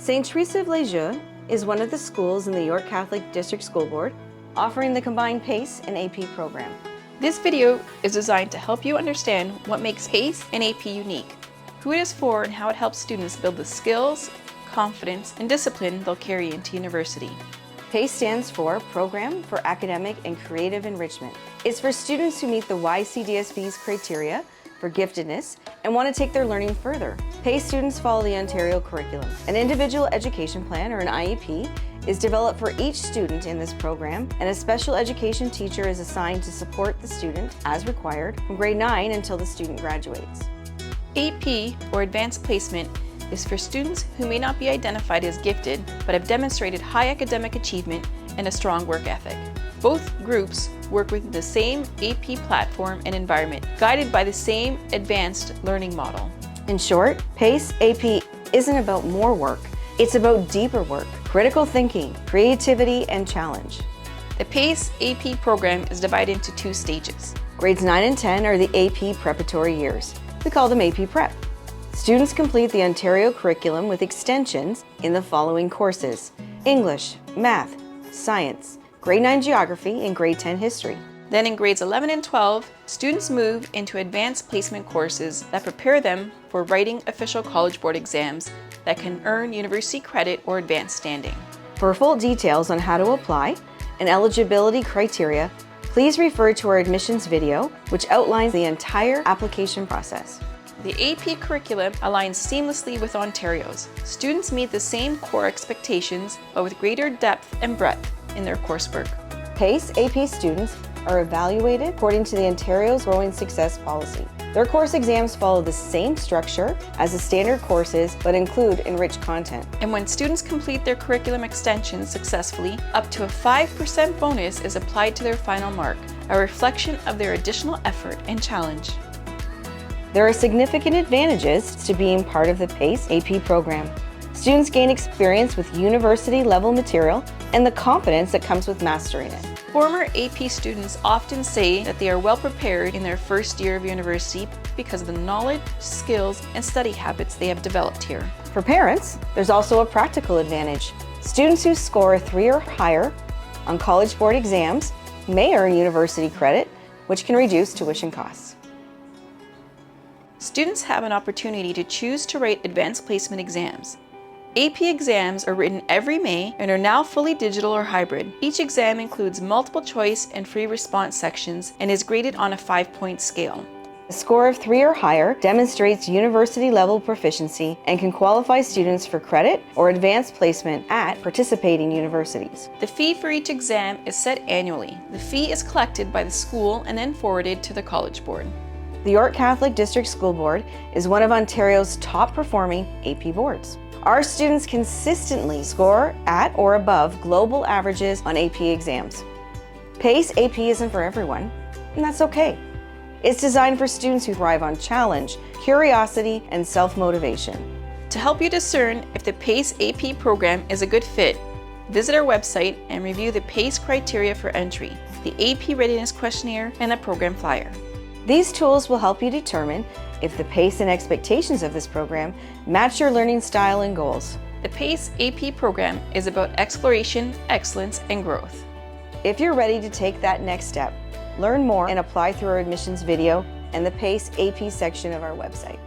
St. Theresa of Lisieux is one of the schools in the York Catholic District School Board offering the combined PACE and AP program. This video is designed to help you understand what makes PACE and AP unique, who it is for, and how it helps students build the skills, confidence, and discipline they'll carry into university. PACE stands for Program for Academic and Creative Enrichment. It's for students who meet the YCDSB's criteria for giftedness and want to take their learning further. PACE students follow the Ontario curriculum. An individual education plan, or an IEP, is developed for each student in this program, and a special education teacher is assigned to support the student as required from grade 9 until the student graduates. AP, or Advanced Placement, is for students who may not be identified as gifted but have demonstrated high academic achievement and a strong work ethic. Both groups work within the same AP platform and environment, guided by the same advanced learning model. In short, PACE AP isn't about more work, it's about deeper work, critical thinking, creativity, and challenge. The PACE AP program is divided into 2 stages. Grades 9 and 10 are the AP preparatory years. We call them AP Prep. Students complete the Ontario curriculum with extensions in the following courses: English, Math, Science, Grade 9 Geography, and Grade 10 History. Then in grades 11 and 12, students move into advanced placement courses that prepare them for writing official College Board exams that can earn university credit or advanced standing. For full details on how to apply and eligibility criteria, please refer to our admissions video, which outlines the entire application process. The AP curriculum aligns seamlessly with Ontario's. Students meet the same core expectations, but with greater depth and breadth in their coursework. PACE AP students are evaluated according to the Ontario's Growing Success Policy. Their course exams follow the same structure as the standard courses, but include enriched content. And when students complete their curriculum extensions successfully, up to a 5% bonus is applied to their final mark, a reflection of their additional effort and challenge. There are significant advantages to being part of the PACE AP program. Students gain experience with university-level material and the confidence that comes with mastering it. Former AP students often say that they are well prepared in their first year of university because of the knowledge, skills, and study habits they have developed here. For parents, there's also a practical advantage. Students who score a 3 or higher on College Board exams may earn university credit, which can reduce tuition costs. Students have an opportunity to choose to write advanced placement exams. AP exams are written every May and are now fully digital or hybrid. Each exam includes multiple choice and free response sections and is graded on a 5-point scale. A score of 3 or higher demonstrates university-level proficiency and can qualify students for credit or advanced placement at participating universities. The fee for each exam is set annually. The fee is collected by the school and then forwarded to the College Board. The York Catholic District School Board is one of Ontario's top-performing AP boards. Our students consistently score at or above global averages on AP exams. PACE AP isn't for everyone, and that's okay. It's designed for students who thrive on challenge, curiosity, and self-motivation. To help you discern if the PACE AP program is a good fit, visit our website and review the PACE criteria for entry, the AP Readiness Questionnaire, and the program flyer. These tools will help you determine if the pace and expectations of this program match your learning style and goals. The PACE AP program is about exploration, excellence, and growth. If you're ready to take that next step, learn more and apply through our admissions video and the PACE AP section of our website.